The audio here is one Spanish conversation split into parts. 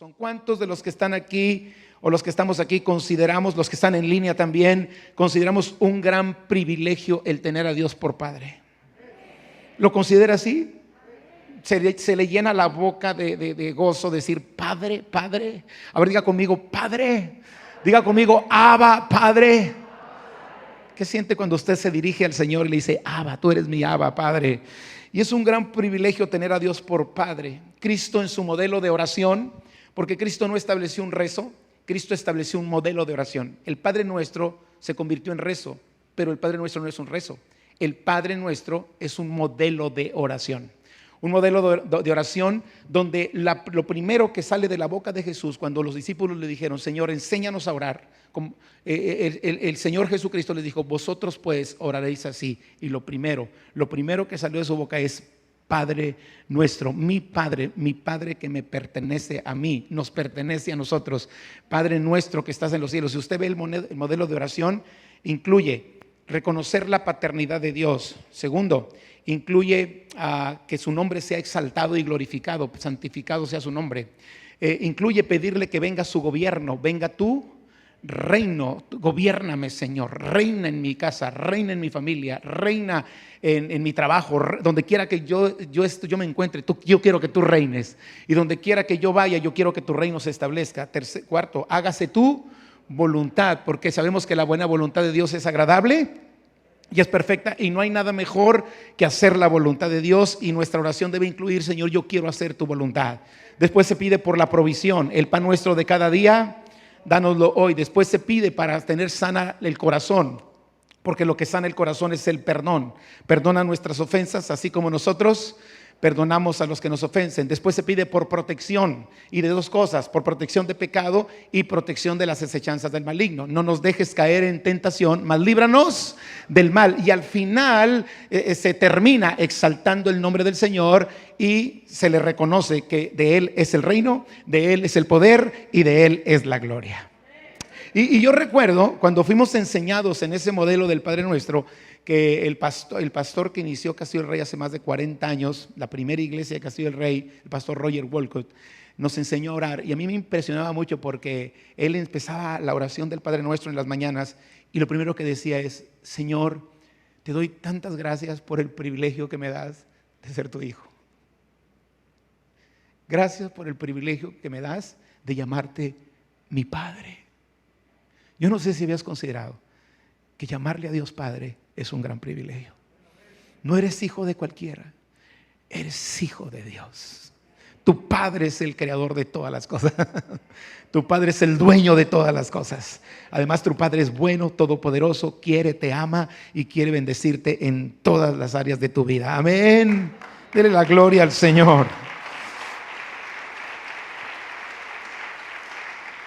corazón. ¿Cuántos de los que están aquí o los que estamos aquí consideramos, los que están en línea también, consideramos un gran privilegio el tener a Dios por Padre? ¿Lo considera así? Se le llena la boca de gozo decir Padre, Padre. A ver, diga conmigo Padre. Diga conmigo Abba, Padre. ¿Qué siente cuando usted se dirige al Señor y le dice Abba, tú eres mi Abba, Padre? Y es un gran privilegio tener a Dios por Padre. Cristo en su modelo de oración, porque Cristo no estableció un rezo, Cristo estableció un modelo de oración. El Padre Nuestro se convirtió en rezo, pero el Padre Nuestro no es un rezo. El Padre Nuestro es un modelo de oración. Un modelo de oración donde lo primero que sale de la boca de Jesús cuando los discípulos le dijeron, Señor, enséñanos a orar. El Señor Jesucristo les dijo, vosotros pues oraréis así. Y lo primero que salió de su boca es Padre Nuestro, mi Padre que me pertenece a mí, nos pertenece a nosotros. Padre Nuestro que estás en los cielos. Si usted ve el modelo de oración, incluye reconocer la paternidad de Dios. Segundo, incluye que su nombre sea exaltado y glorificado, santificado sea su nombre. Incluye pedirle que venga su gobierno, venga tu reino, gobiérname Señor, reina en mi casa, reina en mi familia, reina en mi trabajo, donde quiera que yo me encuentre, yo quiero que tú reines. Y donde quiera que yo vaya, yo quiero que tu reino se establezca. Cuarto, hágase tu voluntad, porque sabemos que la buena voluntad de Dios es agradable y es perfecta, y no hay nada mejor que hacer la voluntad de Dios. Y nuestra oración debe incluir, Señor, yo quiero hacer tu voluntad. Después se pide por la provisión, el pan nuestro de cada día, dánoslo hoy. Después se pide para tener sana el corazón, porque lo que sana el corazón es el perdón. Perdona nuestras ofensas, así como nosotros perdonamos a los que nos ofensen. Después se pide por protección, y de dos cosas, por protección de pecado y protección de las acechanzas del maligno. No nos dejes caer en tentación, mas líbranos del mal. Y al final se termina exaltando el nombre del Señor y se le reconoce que de Él es el reino, de Él es el poder y de Él es la gloria. Y yo recuerdo cuando fuimos enseñados en ese modelo del Padre Nuestro, que el pastor que inició Castillo del Rey hace más de 40 años, la primera iglesia de Castillo del Rey, el pastor Roger Walcott, nos enseñó a orar. Y a mí me impresionaba mucho porque él empezaba la oración del Padre Nuestro en las mañanas y lo primero que decía es, Señor, te doy tantas gracias por el privilegio que me das de ser tu hijo. Gracias por el privilegio que me das de llamarte mi Padre. Yo no sé si habías considerado que llamarle a Dios Padre es un gran privilegio. No eres hijo de cualquiera, eres hijo de Dios. Tu Padre es el creador de todas las cosas. Tu Padre es el dueño de todas las cosas. Además, tu Padre es bueno, todopoderoso, quiere, te ama y quiere bendecirte en todas las áreas de tu vida. Amén. Dele la gloria al Señor.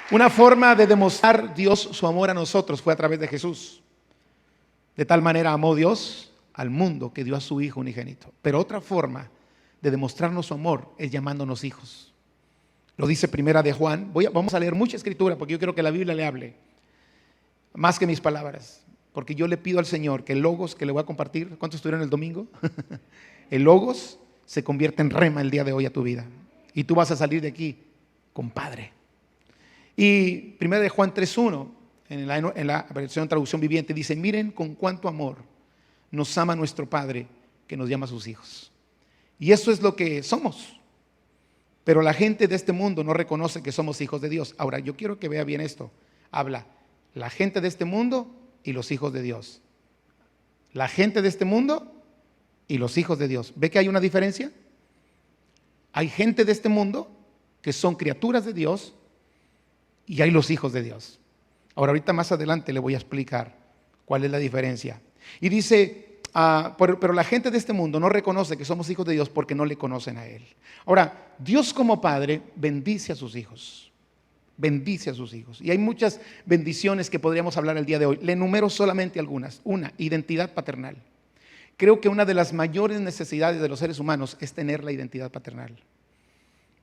Una forma de demostrar Dios su amor a nosotros fue a través de Jesús. De tal manera amó Dios al mundo que dio a su Hijo unigénito. Pero otra forma de demostrarnos su amor es llamándonos hijos. Lo dice Primera de Juan. Vamos a leer mucha escritura porque yo quiero que la Biblia le hable más que mis palabras. Porque yo le pido al Señor que el Logos que le voy a compartir, ¿cuántos estuvieron el domingo? El Logos se convierte en rema el día de hoy a tu vida. Y tú vas a salir de aquí con Padre. Y Primera de Juan 3:1 en la versión traducción viviente dice, miren con cuánto amor nos ama nuestro Padre que nos llama a sus hijos. Y eso es lo que somos. Pero la gente de este mundo no reconoce que somos hijos de Dios. Ahora, yo quiero que vea bien esto. Habla la gente de este mundo y los hijos de Dios. La gente de este mundo y los hijos de Dios. ¿Ve que hay una diferencia? Hay gente de este mundo que son criaturas de Dios y hay los hijos de Dios. Ahora, ahorita más adelante le voy a explicar cuál es la diferencia. Y dice, pero la gente de este mundo no reconoce que somos hijos de Dios porque no le conocen a Él. Ahora, Dios como Padre bendice a sus hijos. Bendice a sus hijos. Y hay muchas bendiciones que podríamos hablar el día de hoy. Le enumero solamente algunas. Una, identidad paternal. Creo que una de las mayores necesidades de los seres humanos es tener la identidad paternal.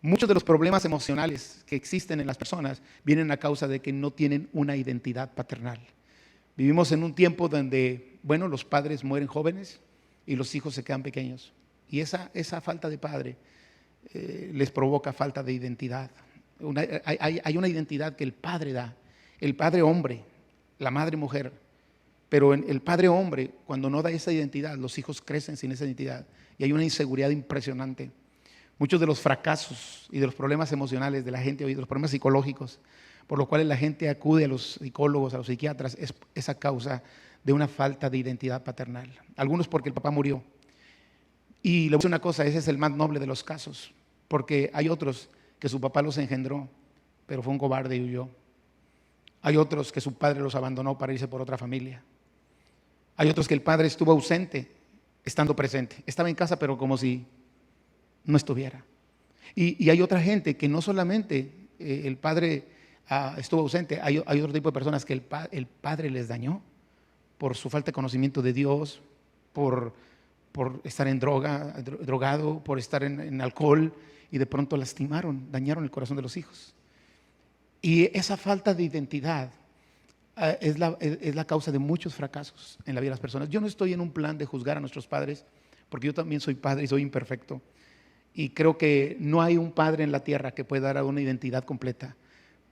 Muchos de los problemas emocionales que existen en las personas vienen a causa de que no tienen una identidad paternal. Vivimos en un tiempo donde, los padres mueren jóvenes y los hijos se quedan pequeños. Y esa falta de padre les provoca falta de identidad. Hay una identidad que el padre da, el padre hombre, la madre mujer. Pero el padre hombre, cuando no da esa identidad, los hijos crecen sin esa identidad y hay una inseguridad impresionante. Muchos de los fracasos y de los problemas emocionales de la gente hoy, de los problemas psicológicos, por los cuales la gente acude a los psicólogos, a los psiquiatras, es a causa de una falta de identidad paternal. Algunos porque el papá murió. Y le voy a decir una cosa, ese es el más noble de los casos, porque hay otros que su papá los engendró, pero fue un cobarde y huyó. Hay otros que su padre los abandonó para irse por otra familia. Hay otros que el padre estuvo ausente, estando presente. Estaba en casa, pero como si no estuviera. Y hay otra gente que no solamente el padre estuvo ausente, hay otro tipo de personas que el padre les dañó por su falta de conocimiento de Dios, por estar en drogado, por estar en alcohol, y de pronto dañaron el corazón de los hijos. Y esa falta de identidad es la causa de muchos fracasos en la vida de las personas. Yo no estoy en un plan de juzgar a nuestros padres, porque yo también soy padre y soy imperfecto. Y creo que no hay un padre en la tierra que pueda dar una identidad completa,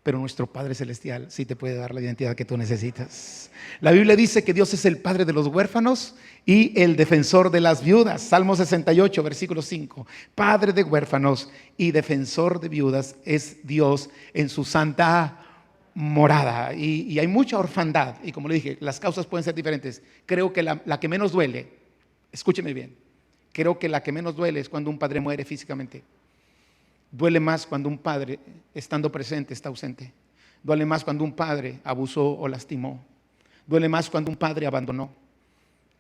pero nuestro Padre Celestial sí te puede dar la identidad que tú necesitas. La Biblia dice que Dios es el Padre de los huérfanos y el defensor de las viudas. Salmo 68, versículo 5. Padre de huérfanos y defensor de viudas es Dios en su santa morada. Y hay mucha orfandad, y como le dije, las causas pueden ser diferentes. Creo que la que menos duele, escúcheme bien, creo que la que menos duele es cuando un padre muere físicamente. Duele más cuando un padre, estando presente, está ausente. Duele más cuando un padre abusó o lastimó. Duele más cuando un padre abandonó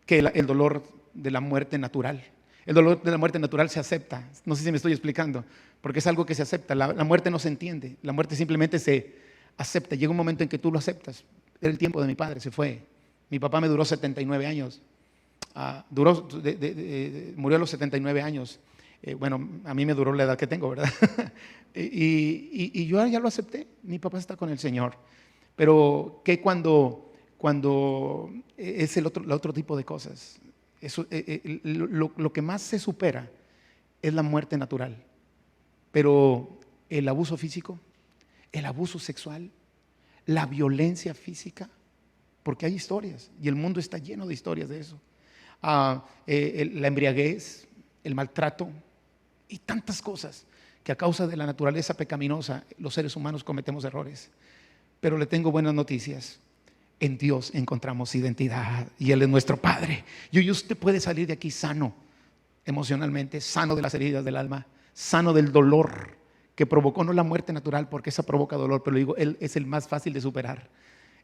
que el dolor de la muerte natural. El dolor de la muerte natural se acepta. No sé si me estoy explicando, porque es algo que se acepta. La muerte no se entiende. La muerte simplemente se acepta. Llega un momento en que tú lo aceptas. Era el tiempo de mi padre, se fue. Mi papá me duró 79 años. Murió a los 79 años. Bueno, a mí me duró la edad que tengo, ¿verdad? y yo ya lo acepté. Mi papá está con el Señor. Pero que cuando es el otro tipo de cosas. Lo que más se supera es la muerte natural. Pero el abuso físico, el abuso sexual, la violencia física, porque hay historias y el mundo está lleno de historias de eso. La embriaguez, el maltrato y tantas cosas que a causa de la naturaleza pecaminosa los seres humanos cometemos errores. Pero le tengo buenas noticias. En Dios encontramos identidad y Él es nuestro Padre. Y usted puede salir de aquí sano emocionalmente, sano de las heridas del alma, sano del dolor que provocó, no la muerte natural, porque esa provoca dolor, pero le digo, Él es el más fácil de superar.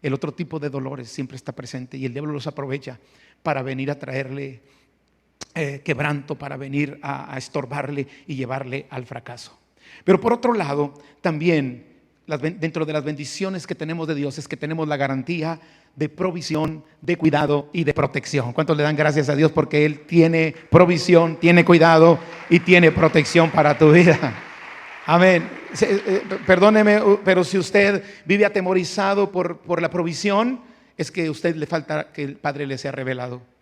El otro tipo de dolores siempre está presente y el diablo los aprovecha para venir a traerle quebranto, para venir a estorbarle y llevarle al fracaso. Pero por otro lado, también dentro de las bendiciones que tenemos de Dios es que tenemos la garantía de provisión, de cuidado y de protección. ¿Cuántos le dan gracias a Dios porque Él tiene provisión, tiene cuidado y tiene protección para tu vida? Amén. Perdóneme, pero si usted vive atemorizado por la provisión, es que a usted le falta que el Padre le sea revelado.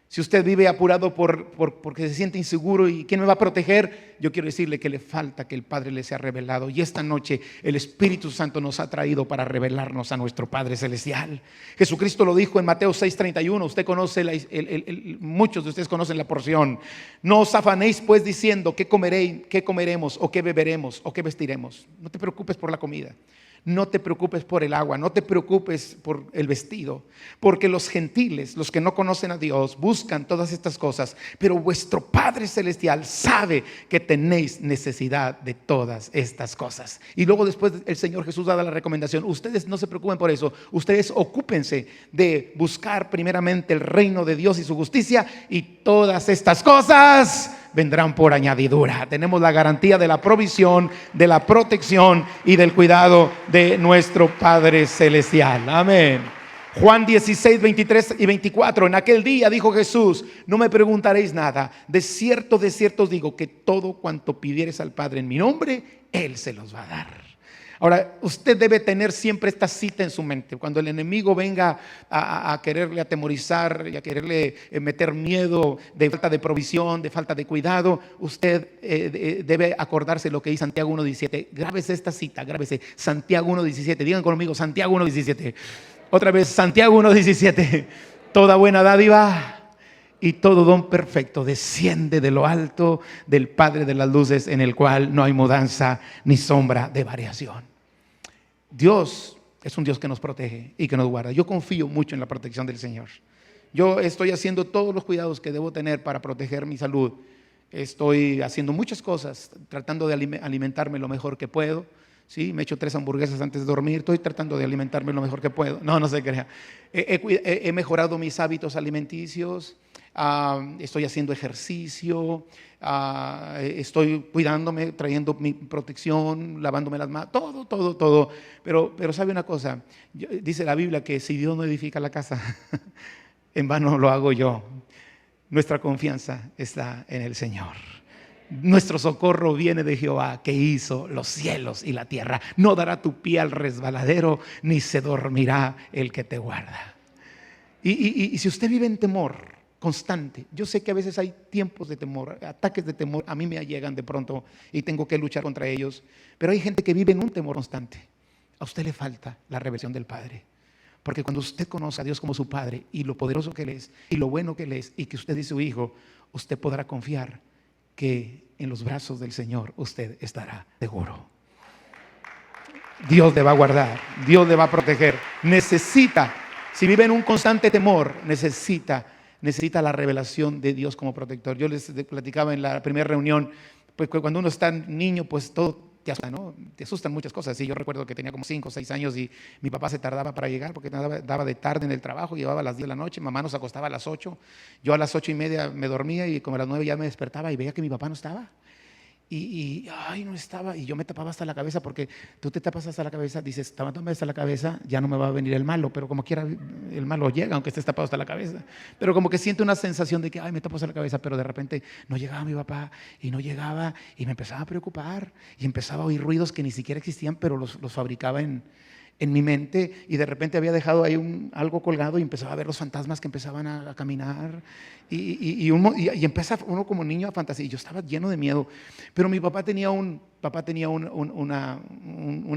Si usted vive apurado porque se siente inseguro y ¿quién me va a proteger? Yo quiero decirle que le falta que el Padre le sea revelado. Y esta noche el Espíritu Santo nos ha traído para revelarnos a nuestro Padre Celestial. Jesucristo lo dijo en Mateo 6:31. Usted conoce, muchos de ustedes conocen la porción. No os afanéis pues diciendo qué comeremos o qué beberemos o qué vestiremos. No te preocupes por la comida. No te preocupes por el agua, no te preocupes por el vestido, porque los gentiles, los que no conocen a Dios, buscan todas estas cosas, pero vuestro Padre Celestial sabe que tenéis necesidad de todas estas cosas. Y luego después el Señor Jesús da la recomendación: ustedes no se preocupen por eso, ustedes ocúpense de buscar primeramente el reino de Dios y su justicia, y todas estas cosas vendrán por añadidura. Tenemos la garantía de la provisión, de la protección y del cuidado de nuestro Padre Celestial. Amén. Juan 16, 23 y 24. En aquel día dijo Jesús: no me preguntaréis nada. De cierto os digo que todo cuanto pidiereis al Padre en mi nombre, Él se los va a dar. Ahora, usted debe tener siempre esta cita en su mente. Cuando el enemigo venga a quererle atemorizar y a quererle meter miedo de falta de provisión, de falta de cuidado, usted debe acordarse lo que dice Santiago 1:17. Grábese esta cita, grábese Santiago 1:17. Digan conmigo, Santiago 1:17. Otra vez, Santiago 1:17. Toda buena dádiva y todo don perfecto desciende de lo alto del Padre de las luces, en el cual no hay mudanza ni sombra de variación. Dios es un Dios que nos protege y que nos guarda. Yo confío mucho en la protección del Señor. Yo estoy haciendo todos los cuidados que debo tener para proteger mi salud. Estoy haciendo muchas cosas, tratando de alimentarme lo mejor que puedo. Sí, me echo 3 hamburguesas antes de dormir. Estoy tratando de alimentarme lo mejor que puedo. No se crea. He mejorado mis hábitos alimenticios. Estoy haciendo ejercicio, estoy cuidándome, trayendo mi protección, lavándome las manos, todo. Pero ¿sabe una cosa? Dice la Biblia que si Dios no edifica la casa, en vano lo hago yo. Nuestra confianza está en el Señor. Nuestro socorro viene de Jehová, que hizo los cielos y la tierra. No dará tu pie al resbaladero, ni se dormirá el que te guarda. Y si usted vive en temor constante, yo sé que a veces hay tiempos de temor, ataques de temor, a mí me llegan de pronto y tengo que luchar contra ellos, pero hay gente que vive en un temor constante. A usted le falta la revelación del Padre, porque cuando usted conoce a Dios como su Padre y lo poderoso que Él es y lo bueno que Él es y que usted es su hijo, usted podrá confiar que en los brazos del Señor usted estará seguro. Dios le va a guardar, Dios le va a proteger. Si vive en un constante temor, necesita la revelación de Dios como protector. Yo les platicaba en la primera reunión, pues cuando uno está niño, pues todo te asusta, ¿no? Te asustan muchas cosas. Sí, yo recuerdo que tenía como 5 o 6 años y mi papá se tardaba para llegar porque daba de tarde en el trabajo, llevaba a las 10 de la noche, mamá nos acostaba a las 8, yo a las 8:30 me dormía y como a las 9 ya me despertaba y veía que mi papá no estaba. No estaba, y yo me tapaba hasta la cabeza, porque tú te tapas hasta la cabeza, dices, tapándome hasta la cabeza, ya no me va a venir el malo, pero como quiera el malo llega, aunque estés tapado hasta la cabeza, pero como que siento una sensación de que, me tapo hasta la cabeza, pero de repente no llegaba mi papá, y no llegaba, y me empezaba a preocupar, y empezaba a oír ruidos que ni siquiera existían, pero los fabricaba en mi mente, y de repente había dejado ahí algo colgado y empezaba a ver los fantasmas que empezaban a caminar y empieza uno como niño a fantasear. Y yo estaba lleno de miedo, pero mi papá tenía un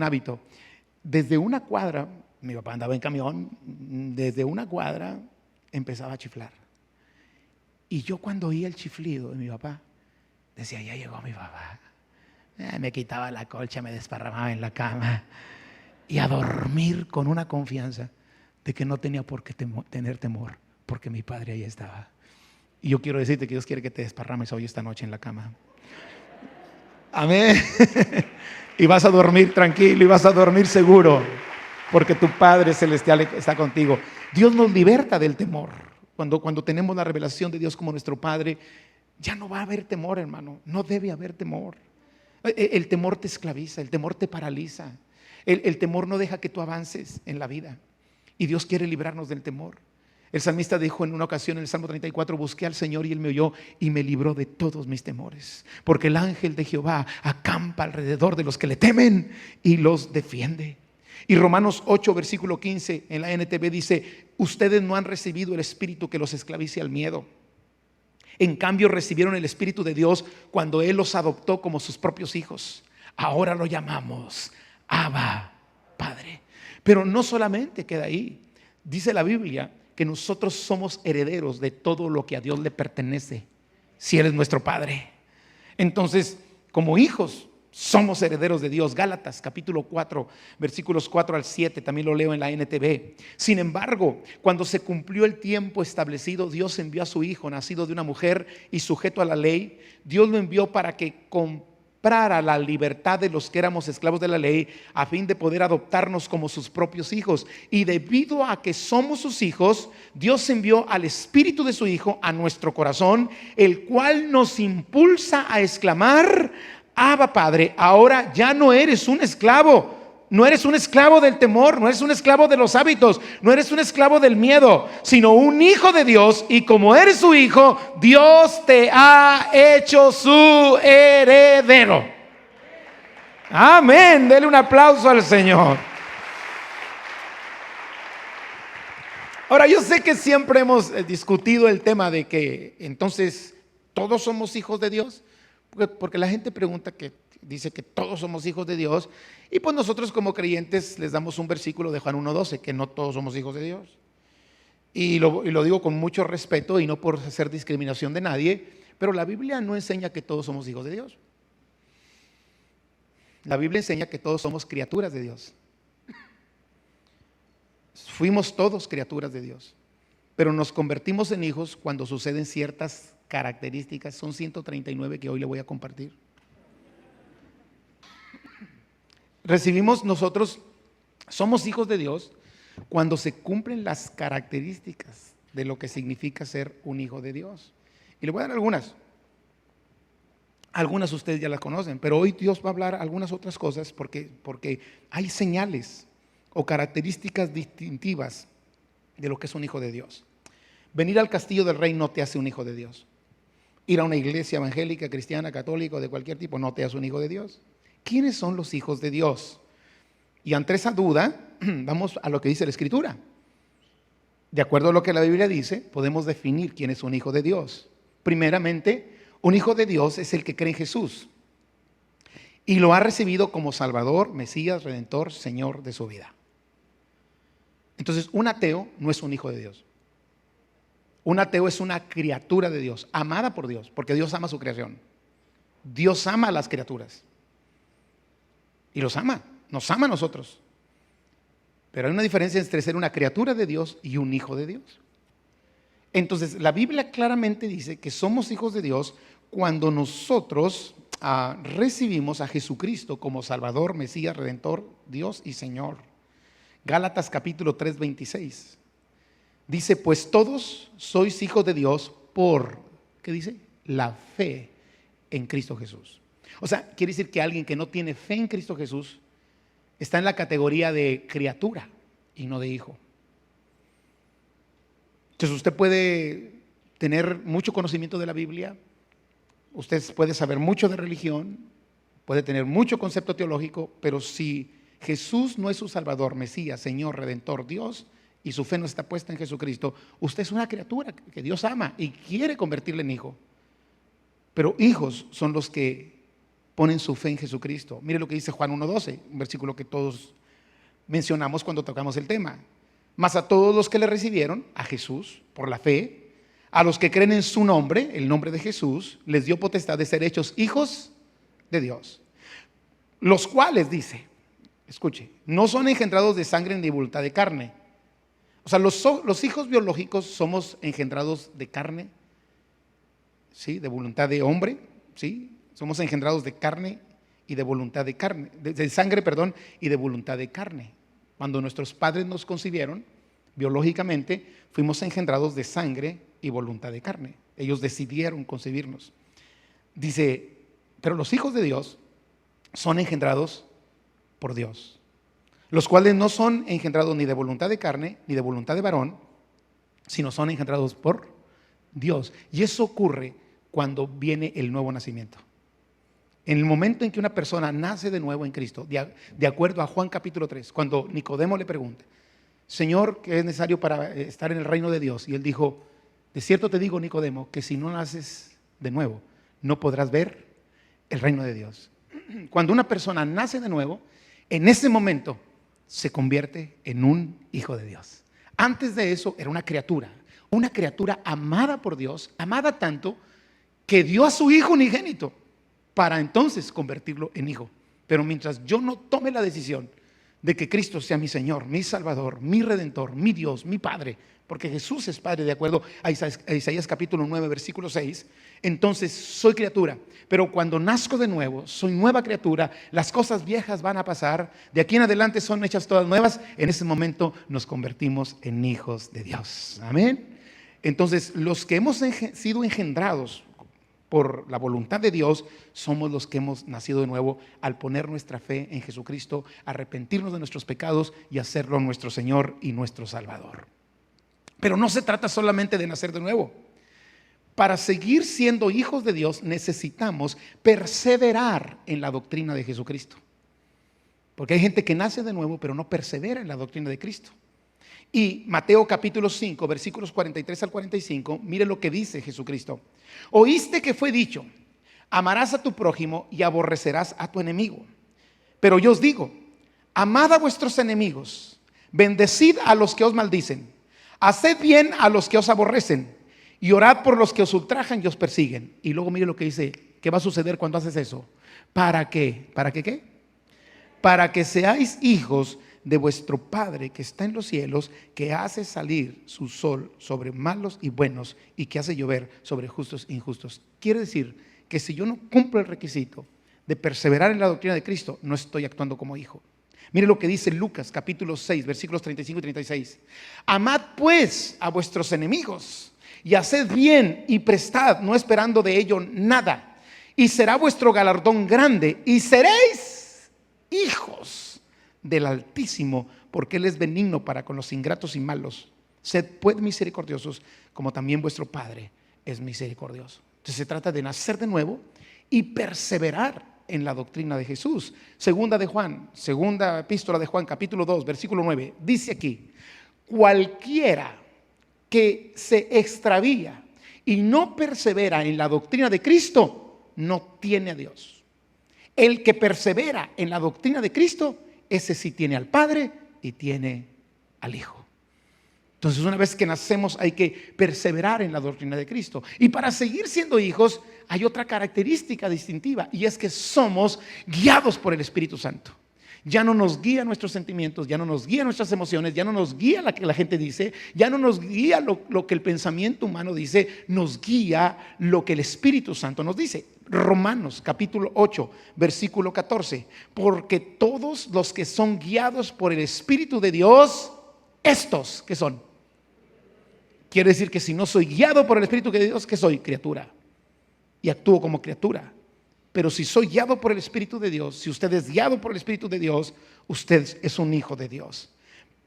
hábito. Desde una cuadra, mi papá andaba en camión, desde una cuadra empezaba a chiflar. Y yo cuando oía el chiflido de mi papá, decía, ya llegó mi papá. Me quitaba la colcha, me desparramaba en la cama y a dormir con una confianza de que no tenía por qué tener temor, porque mi Padre ahí estaba. Y yo quiero decirte que Dios quiere que te desparrames hoy esta noche en la cama. Amén. Y vas a dormir tranquilo y vas a dormir seguro, porque tu Padre Celestial está contigo. Dios nos liberta del temor. Cuando tenemos la revelación de Dios como nuestro Padre, ya no va a haber temor, hermano. No debe haber temor. El temor te esclaviza, el temor te paraliza. El temor no deja que tú avances en la vida. Y Dios quiere librarnos del temor. El salmista dijo en una ocasión en el Salmo 34, busqué al Señor y Él me oyó y me libró de todos mis temores. Porque el ángel de Jehová acampa alrededor de los que le temen y los defiende. Y Romanos 8, versículo 15 en la NTV dice, ustedes no han recibido el espíritu que los esclavice al miedo. En cambio recibieron el Espíritu de Dios cuando Él los adoptó como sus propios hijos. Ahora lo llamamos Abba, Padre. Pero no solamente queda ahí. Dice la Biblia que nosotros somos herederos de todo lo que a Dios le pertenece, si Él es nuestro Padre. Entonces, como hijos, somos herederos de Dios. Gálatas capítulo 4, versículos 4 al 7, también lo leo en la NTV. Sin embargo, cuando se cumplió el tiempo establecido, Dios envió a su Hijo, nacido de una mujer y sujeto a la ley. Dios lo envió para que comprara la libertad de los que éramos esclavos de la ley, a fin de poder adoptarnos como sus propios hijos. Y debido a que somos sus hijos, Dios envió al Espíritu de su Hijo a nuestro corazón, el cual nos impulsa a exclamar, Abba, Padre. Ahora ya no eres un esclavo. No eres un esclavo del temor, no eres un esclavo de los hábitos, no eres un esclavo del miedo, sino un hijo de Dios. Y como eres su hijo, Dios te ha hecho su heredero. Amén. Dele un aplauso al Señor. Ahora, yo sé que siempre hemos discutido el tema de que entonces todos somos hijos de Dios, porque la gente pregunta que dice que todos somos hijos de Dios, y pues nosotros como creyentes les damos un versículo de Juan 1:12, que no todos somos hijos de Dios. Y lo digo con mucho respeto y no por hacer discriminación de nadie, pero la Biblia no enseña que todos somos hijos de Dios. La Biblia enseña que todos somos criaturas de Dios. Fuimos todos criaturas de Dios, pero nos convertimos en hijos cuando suceden ciertas características. Son 139 que hoy le voy a compartir. Nosotros somos hijos de Dios cuando se cumplen las características de lo que significa ser un hijo de Dios. Y le voy a dar algunas. Algunas ustedes ya las conocen, pero hoy Dios va a hablar algunas otras cosas porque hay señales o características distintivas de lo que es un hijo de Dios. Venir al castillo del rey no te hace un hijo de Dios. Ir a una iglesia evangélica, cristiana, católica o de cualquier tipo no te hace un hijo de Dios. ¿Quiénes son los hijos de Dios? Y ante esa duda, vamos a lo que dice la Escritura. De acuerdo a lo que la Biblia dice, podemos definir quién es un hijo de Dios. Primeramente, un hijo de Dios es el que cree en Jesús y lo ha recibido como Salvador, Mesías, Redentor, Señor de su vida. Entonces, un ateo no es un hijo de Dios. Un ateo es una criatura de Dios, amada por Dios, porque Dios ama su creación. Dios ama a las criaturas y los ama, nos ama a nosotros. Pero hay una diferencia entre ser una criatura de Dios y un hijo de Dios. Entonces, la Biblia claramente dice que somos hijos de Dios cuando nosotros recibimos a Jesucristo como Salvador, Mesías, Redentor, Dios y Señor. Gálatas capítulo 3:26. Dice, pues todos sois hijos de Dios por, ¿qué dice? La fe en Cristo Jesús. O sea, quiere decir que alguien que no tiene fe en Cristo Jesús está en la categoría de criatura y no de hijo. Entonces usted puede tener mucho conocimiento de la Biblia, usted puede saber mucho de religión, puede tener mucho concepto teológico, pero si Jesús no es su Salvador, Mesías, Señor, Redentor, Dios, y su fe no está puesta en Jesucristo, usted es una criatura que Dios ama y quiere convertirle en hijo. Pero hijos son los que ponen su fe en Jesucristo. Mire lo que dice Juan 1:12, un versículo que todos mencionamos cuando tocamos el tema. Mas a todos los que le recibieron, a Jesús, por la fe, a los que creen en su nombre, el nombre de Jesús, les dio potestad de ser hechos hijos de Dios. Los cuales, dice, escuche, no son engendrados de sangre ni de voluntad de carne. O sea, los hijos biológicos somos engendrados de carne, ¿sí? De voluntad de hombre, ¿sí? Somos engendrados de carne y de voluntad de carne, de sangre, perdón, y de voluntad de carne. Cuando nuestros padres nos concibieron, biológicamente, fuimos engendrados de sangre y voluntad de carne. Ellos decidieron concebirnos. Dice, pero los hijos de Dios son engendrados por Dios, los cuales no son engendrados ni de voluntad de carne, ni de voluntad de varón, sino son engendrados por Dios. Y eso ocurre cuando viene el nuevo nacimiento. En el momento en que una persona nace de nuevo en Cristo, de acuerdo a Juan capítulo 3, cuando Nicodemo le pregunta, Señor, ¿qué es necesario para estar en el reino de Dios? Y él dijo, de cierto te digo, Nicodemo, que si no naces de nuevo, no podrás ver el reino de Dios. Cuando una persona nace de nuevo, en ese momento se convierte en un hijo de Dios. Antes de eso era una criatura amada por Dios, amada tanto que dio a su hijo unigénito para entonces convertirlo en hijo. Pero mientras yo no tome la decisión de que Cristo sea mi Señor, mi Salvador, mi Redentor, mi Dios, mi Padre, porque Jesús es Padre de acuerdo a Isaías capítulo 9 versículo 6, entonces soy criatura. Pero cuando nazco de nuevo, soy nueva criatura, las cosas viejas van a pasar, de aquí en adelante son hechas todas nuevas. En ese momento nos convertimos en hijos de Dios. Amén. Entonces los que hemos sido engendrados por la voluntad de Dios, somos los que hemos nacido de nuevo al poner nuestra fe en Jesucristo, arrepentirnos de nuestros pecados y hacerlo nuestro Señor y nuestro Salvador. Pero no se trata solamente de nacer de nuevo. Para seguir siendo hijos de Dios necesitamos perseverar en la doctrina de Jesucristo. Porque hay gente que nace de nuevo, pero no persevera en la doctrina de Cristo. Y Mateo capítulo 5, versículos 43 al 45, mire lo que dice Jesucristo. Oíste que fue dicho, amarás a tu prójimo y aborrecerás a tu enemigo. Pero yo os digo, amad a vuestros enemigos, bendecid a los que os maldicen, haced bien a los que os aborrecen y orad por los que os ultrajan y os persiguen. Y luego mire lo que dice, ¿qué va a suceder cuando haces eso? ¿Para qué? ¿Para qué qué? Para que seáis hijos de vuestro Padre que está en los cielos, que hace salir su sol sobre malos y buenos y que hace llover sobre justos e injustos. Quiere decir que si yo no cumplo el requisito de perseverar en la doctrina de Cristo, no estoy actuando como hijo. Mire lo que dice Lucas capítulo 6, versículos 35 y 36. Amad pues a vuestros enemigos y haced bien y prestad, no esperando de ello nada, y será vuestro galardón grande y seréis hijos del Altísimo, porque Él es benigno para con los ingratos y malos. Sed pues misericordiosos, como también vuestro Padre es misericordioso. Entonces se trata de nacer de nuevo y perseverar en la doctrina de Jesús. Segunda epístola de Juan, capítulo 2, versículo 9, dice aquí: cualquiera que se extravía y no persevera en la doctrina de Cristo, no tiene a Dios. El que persevera en la doctrina de Cristo, ese sí tiene al Padre y tiene al Hijo. Entonces, una vez que nacemos hay que perseverar en la doctrina de Cristo. Y para seguir siendo hijos hay otra característica distintiva, y es que somos guiados por el Espíritu Santo. Ya no nos guían nuestros sentimientos, ya no nos guían nuestras emociones, ya no nos guía lo que la gente dice, ya no nos guía lo que el pensamiento humano dice, nos guía lo que el Espíritu Santo nos dice. Romanos capítulo 8, versículo 14. Porque todos los que son guiados por el Espíritu de Dios, estos, ¿qué son? Quiere decir que si no soy guiado por el Espíritu de Dios, ¿qué soy? Criatura. Y actúo como criatura. Pero si soy guiado por el Espíritu de Dios, si usted es guiado por el Espíritu de Dios, usted es un hijo de Dios.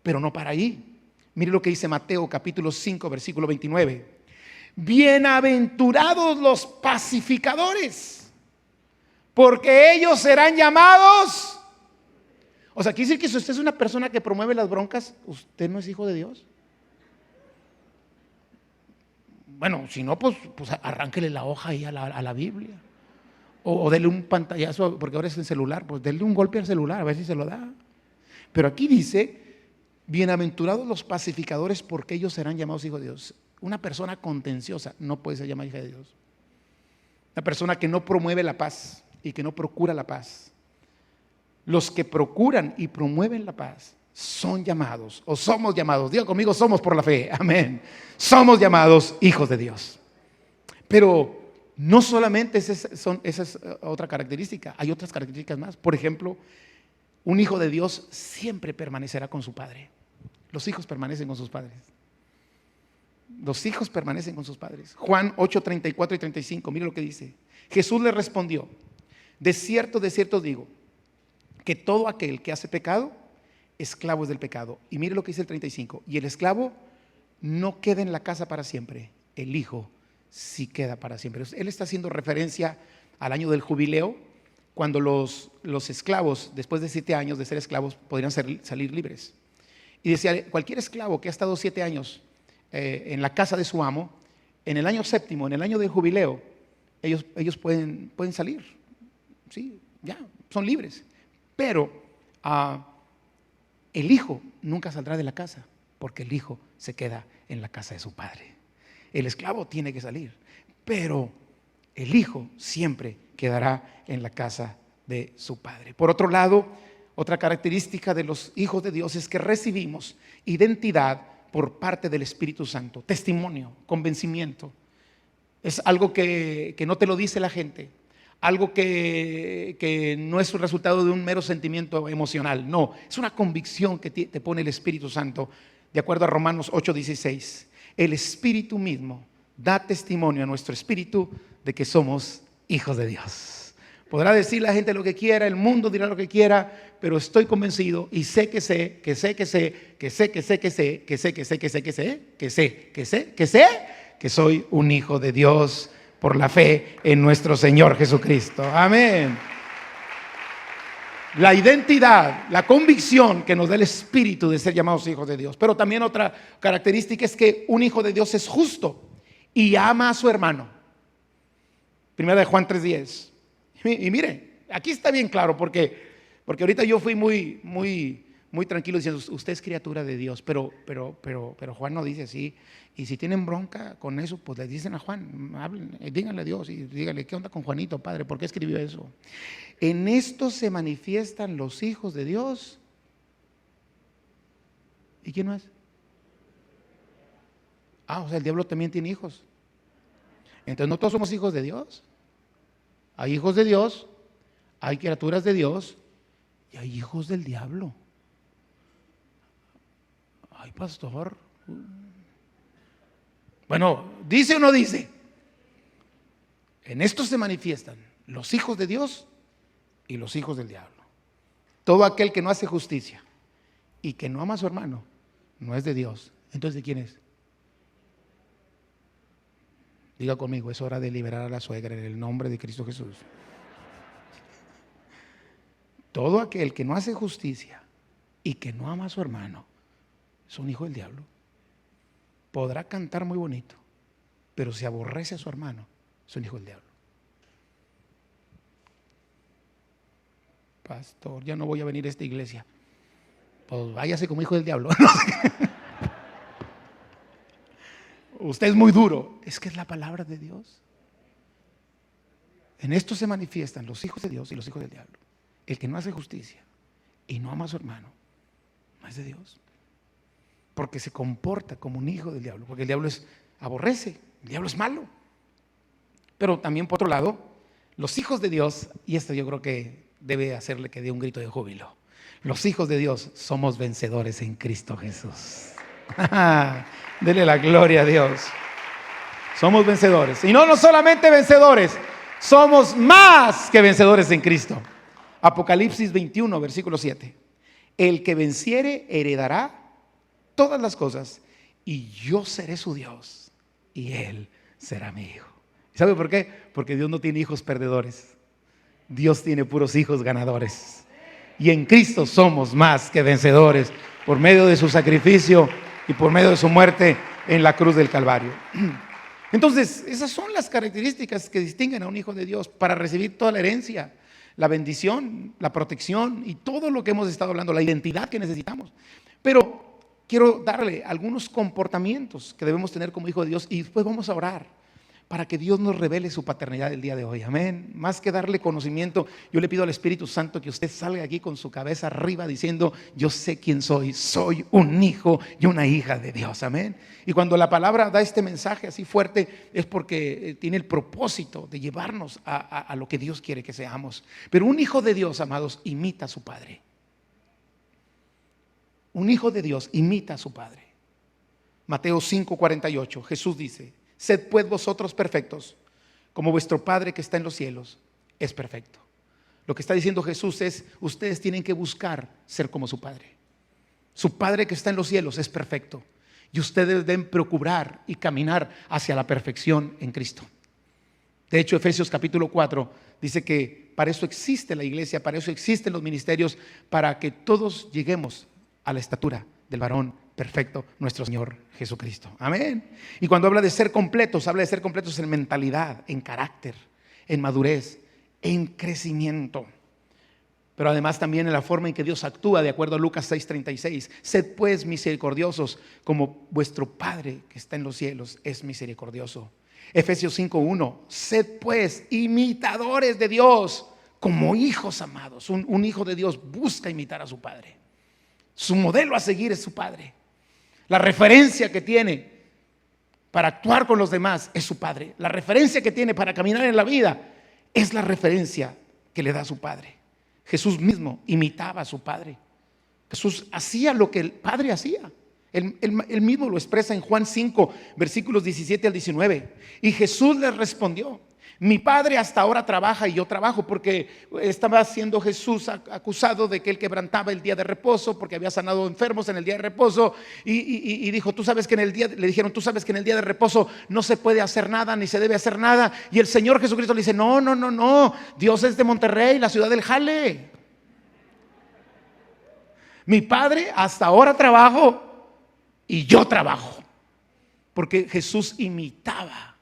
Pero no para ahí. Mire lo que dice Mateo capítulo 5, versículo 29. Bienaventurados los pacificadores, porque ellos serán llamados. O sea, quiere decir que si usted es una persona que promueve las broncas, ¿usted no es hijo de Dios? Bueno, si no, pues arránquele la hoja ahí a la Biblia. O dele un pantallazo, porque ahora es el celular, pues dele un golpe al celular, a ver si se lo da. Pero aquí dice, bienaventurados los pacificadores, porque ellos serán llamados hijos de Dios. Una persona contenciosa no puede ser llamada hija de Dios. Una persona que no promueve la paz y que no procura la paz. Los que procuran y promueven la paz son llamados, o somos llamados, diga conmigo, somos por la fe, amén. Somos llamados hijos de Dios. Pero no solamente esa es otra característica, hay otras características más. Por ejemplo, un hijo de Dios siempre permanecerá con su padre. Los hijos permanecen con sus padres. Los hijos permanecen con sus padres. Juan 8, 34 y 35, mire lo que dice. Jesús le respondió: de cierto digo, que todo aquel que hace pecado, esclavo es del pecado. Y mire lo que dice el 35. Y el esclavo no queda en la casa para siempre, el hijo sí queda para siempre. Él está haciendo referencia al año del jubileo, cuando los esclavos, después de 7 años de ser esclavos, podrían salir libres. Y decía, cualquier esclavo que ha estado 7 años en la casa de su amo, en el año séptimo, en el año del jubileo, ellos pueden salir. Sí, ya, son libres. Pero el hijo nunca saldrá de la casa, porque el hijo se queda en la casa de su padre. El esclavo tiene que salir, pero el hijo siempre quedará en la casa de su padre. Por otro lado, otra característica de los hijos de Dios es que recibimos identidad por parte del Espíritu Santo, testimonio, convencimiento. Es algo que no te lo dice la gente, algo que no es un resultado de un mero sentimiento emocional, no, es una convicción que te pone el Espíritu Santo, de acuerdo a Romanos 8:16. El Espíritu mismo da testimonio a nuestro espíritu de que somos hijos de Dios. Podrá decir la gente lo que quiera, el mundo dirá lo que quiera, pero estoy convencido y sé que soy un hijo de Dios por la fe en nuestro Señor Jesucristo. Amén. La identidad, la convicción que nos da el Espíritu de ser llamados hijos de Dios. Pero también otra característica es que un hijo de Dios es justo y ama a su hermano. Primera de Juan 3:10. Y mire, aquí está bien claro porque ahorita yo fui muy tranquilo diciendo, usted es criatura de Dios, pero Juan no dice así. Y si tienen bronca con eso, pues le dicen a Juan, hablen, díganle a Dios y díganle, ¿qué onda con Juanito, padre? ¿Por qué escribió eso? En esto se manifiestan los hijos de Dios. ¿Y quién no es? O sea, el diablo también tiene hijos. Entonces no todos somos hijos de Dios. Hay hijos de Dios, hay criaturas de Dios y hay hijos del diablo. Ay, pastor. Bueno, ¿dice o no dice? En esto se manifiestan los hijos de Dios y los hijos del diablo. Todo aquel que no hace justicia y que no ama a su hermano no es de Dios. Entonces, ¿de quién es? Diga conmigo, es hora de liberar a la suegra en el nombre de Cristo Jesús. Todo aquel que no hace justicia y que no ama a su hermano es un hijo del diablo. Podrá cantar muy bonito, pero si aborrece a su hermano, es un hijo del diablo. Pastor, ya no voy a venir a esta iglesia. Pues váyase como hijo del diablo. Usted es muy duro. Es que es la palabra de Dios. En esto se manifiestan los hijos de Dios y los hijos del diablo. El que no hace justicia y no ama a su hermano no es de Dios, porque se comporta como un hijo del diablo, porque el diablo aborrece, el diablo es malo. Pero también por otro lado, los hijos de Dios, y esto yo creo que debe hacerle que dé un grito de júbilo, los hijos de Dios somos vencedores en Cristo Jesús. Dele la gloria a Dios. Somos vencedores, y no solamente vencedores, somos más que vencedores en Cristo. Apocalipsis 21, versículo 7. El que venciere heredará todas las cosas y yo seré su Dios y él será mi hijo. ¿Sabe por qué? Porque Dios no tiene hijos perdedores. Dios tiene puros hijos ganadores. Y en Cristo somos más que vencedores por medio de su sacrificio y por medio de su muerte en la cruz del Calvario. Entonces, esas son las características que distinguen a un hijo de Dios para recibir toda la herencia, la bendición, la protección y todo lo que hemos estado hablando, la identidad que necesitamos. Pero quiero darle algunos comportamientos que debemos tener como hijo de Dios y después vamos a orar para que Dios nos revele su paternidad el día de hoy. Amén. Más que darle conocimiento, yo le pido al Espíritu Santo que usted salga aquí con su cabeza arriba diciendo, yo sé quién soy, soy un hijo y una hija de Dios. Amén. Y cuando la palabra da este mensaje así fuerte es porque tiene el propósito de llevarnos a lo que Dios quiere que seamos. Pero un hijo de Dios, amados, imita a su padre. Un hijo de Dios imita a su padre. Mateo 5:48, Jesús dice, sed pues vosotros perfectos, como vuestro Padre que está en los cielos es perfecto. Lo que está diciendo Jesús es, ustedes tienen que buscar ser como su Padre. Su Padre que está en los cielos es perfecto. Y ustedes deben procurar y caminar hacia la perfección en Cristo. De hecho, Efesios capítulo 4 dice que para eso existe la iglesia, para eso existen los ministerios, para que todos lleguemos a la estatura del varón perfecto, nuestro Señor Jesucristo. Amén. Y cuando habla de ser completos, habla de ser completos en mentalidad, en carácter, en madurez, en crecimiento. Pero además también en la forma en que Dios actúa, de acuerdo a Lucas 6:36. Sed pues misericordiosos, como vuestro Padre que está en los cielos es misericordioso. Efesios 5:1. Sed pues imitadores de Dios, como hijos amados. Un hijo de Dios busca imitar a su padre. Su modelo a seguir es su padre. La referencia que tiene para actuar con los demás es su padre. La referencia que tiene para caminar en la vida es la referencia que le da su padre. Jesús mismo imitaba a su padre. Jesús hacía lo que el padre hacía. Él mismo lo expresa en Juan 5, versículos 17 al 19. Y Jesús les respondió: mi padre hasta ahora trabaja y yo trabajo, porque estaba siendo Jesús acusado de que él quebrantaba el día de reposo, porque había sanado enfermos en el día de reposo. Y dijo, tú sabes que le dijeron, tú sabes que en el día de reposo no se puede hacer nada, ni se debe hacer nada. Y el Señor Jesucristo le dice, no, Dios es de Monterrey, la ciudad del jale. Mi padre hasta ahora trabajo y yo trabajo. Porque Jesús imitaba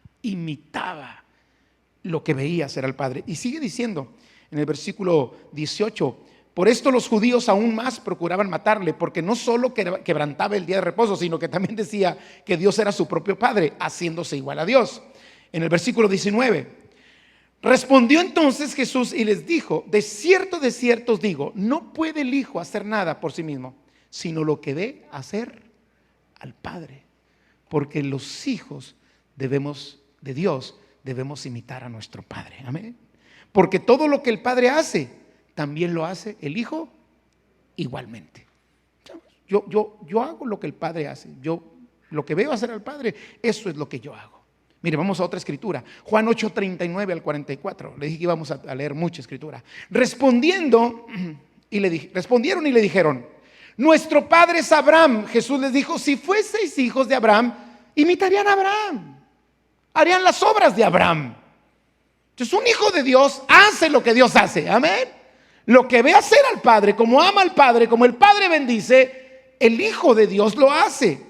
lo que veía hacer al Padre. Y sigue diciendo en el versículo 18: por esto los judíos aún más procuraban matarle, porque no solo quebrantaba el día de reposo, sino que también decía que Dios era su propio Padre, haciéndose igual a Dios. En el versículo 19: respondió entonces Jesús y les dijo: de cierto os digo, no puede el Hijo hacer nada por sí mismo, sino lo que ve hacer al Padre. Porque los hijos de Dios debemos imitar a nuestro Padre. Amén. Porque todo lo que el Padre hace, también lo hace el Hijo igualmente. Yo hago lo que el Padre hace. Yo lo que veo hacer al Padre, eso es lo que yo hago. Mire, vamos a otra escritura. Juan 8:39 al 44. Le dije que íbamos a leer mucha escritura. Respondieron y le dijeron: nuestro padre es Abraham. Jesús les dijo: si fueseis hijos de Abraham, imitarían a Abraham, harían las obras de Abraham. Entonces, un hijo de Dios hace lo que Dios hace. Amén. Lo que ve hacer al Padre, como ama al Padre, como el Padre bendice, el Hijo de Dios lo hace.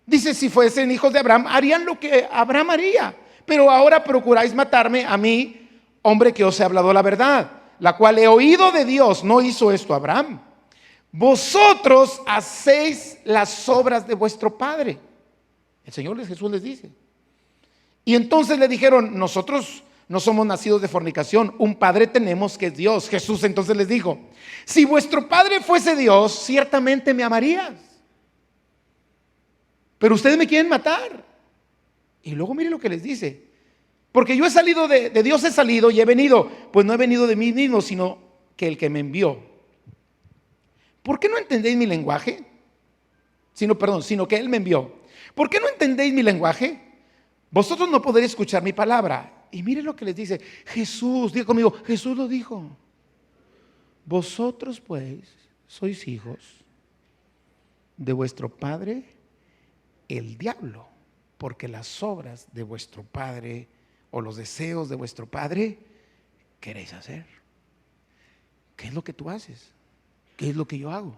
Dice: si fuesen hijos de Abraham, harían lo que Abraham haría. Pero ahora procuráis matarme a mí, hombre que os he hablado la verdad, la cual he oído de Dios. No hizo esto Abraham. Vosotros hacéis las obras de vuestro padre. El Señor Jesús les dice. Y entonces le dijeron: nosotros no somos nacidos de fornicación, un padre tenemos que es Dios. Jesús entonces les dijo: si vuestro padre fuese Dios, ciertamente me amarías, pero ustedes me quieren matar. Y luego mire lo que les dice: porque yo he salido de Dios, he salido y he venido, pues no he venido de mí mismo, sino que el que me envió. ¿Por qué no entendéis mi lenguaje? Sino que Él me envió. ¿Por qué no entendéis mi lenguaje? Vosotros no podéis escuchar mi palabra. Y mire lo que les dice Jesús. Diga conmigo: Jesús lo dijo. Vosotros pues sois hijos de vuestro padre el diablo, porque las obras de vuestro padre o los deseos de vuestro padre queréis hacer. ¿Qué es lo que tú haces? ¿Qué es lo que yo hago?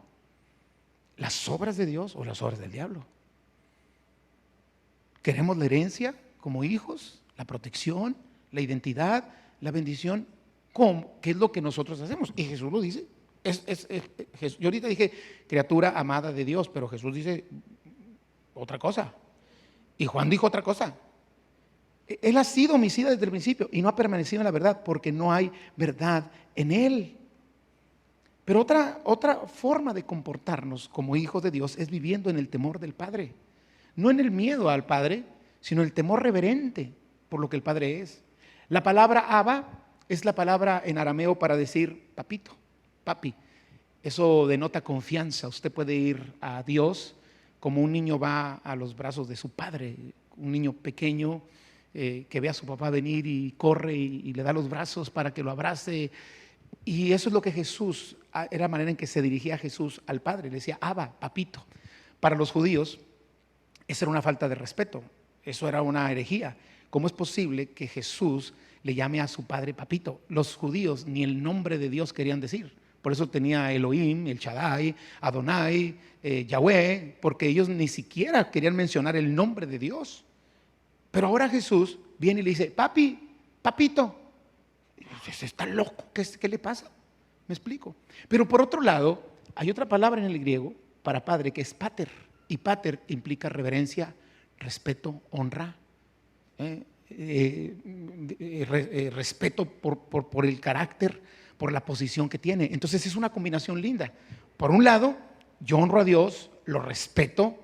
¿Las obras de Dios o las obras del diablo? ¿Queremos la herencia como hijos? ¿La protección? ¿La identidad? ¿La bendición? ¿Cómo? ¿Qué es lo que nosotros hacemos? Y Jesús lo dice. Yo ahorita dije criatura amada de Dios, pero Jesús dice otra cosa. Y Juan dijo otra cosa. Él ha sido homicida desde el principio y no ha permanecido en la verdad, porque no hay verdad en él. Pero otra forma de comportarnos como hijos de Dios es viviendo en el temor del Padre. No en el miedo al Padre, sino el temor reverente por lo que el Padre es. La palabra Abba es la palabra en arameo para decir papito, papi. Eso denota confianza. Usted puede ir a Dios como un niño va a los brazos de su padre. Un niño pequeño que ve a su papá venir y corre y le da los brazos para que lo abrace. Y eso es lo que Jesús, era la manera en que se dirigía Jesús al Padre. Le decía: Abba, papito. Para los judíos, esa era una falta de respeto. Eso era una herejía. ¿Cómo es posible que Jesús le llame a su Padre papito? Los judíos ni el nombre de Dios querían decir. Por eso tenía Elohim, el Shaddai, Adonai, Yahweh, porque ellos ni siquiera querían mencionar el nombre de Dios. Pero ahora Jesús viene y le dice: papi, papito. Está loco, ¿qué le pasa? Me explico. Pero por otro lado, hay otra palabra en el griego para padre que es pater. Y pater implica reverencia, respeto, honra, respeto por el carácter, por la posición que tiene. Entonces es una combinación linda. Por un lado, yo honro a Dios, lo respeto,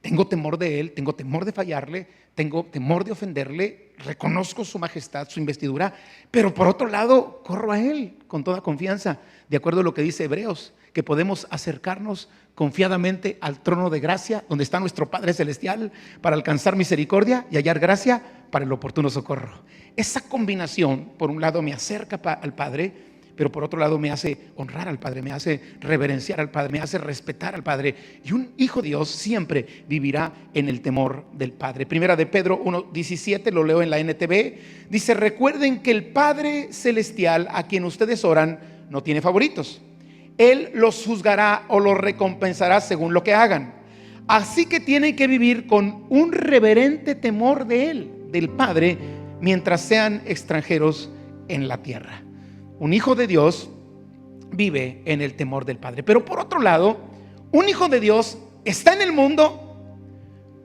tengo temor de Él, tengo temor de fallarle, tengo temor de ofenderle, reconozco su majestad, su investidura, pero por otro lado corro a Él con toda confianza, de acuerdo a lo que dice Hebreos, que podemos acercarnos confiadamente al trono de gracia, donde está nuestro Padre Celestial, para alcanzar misericordia y hallar gracia para el oportuno socorro. Esa combinación, por un lado, me acerca al Padre, pero por otro lado me hace honrar al Padre, me hace reverenciar al Padre, me hace respetar al Padre. Y un hijo de Dios siempre vivirá en el temor del Padre. Primera de Pedro 1:17, lo leo en la NTV, dice: recuerden que el Padre Celestial a quien ustedes oran no tiene favoritos. Él los juzgará o los recompensará según lo que hagan. Así que tienen que vivir con un reverente temor de Él, del Padre, mientras sean extranjeros en la tierra. Un hijo de Dios vive en el temor del Padre. Pero por otro lado, un hijo de Dios está en el mundo,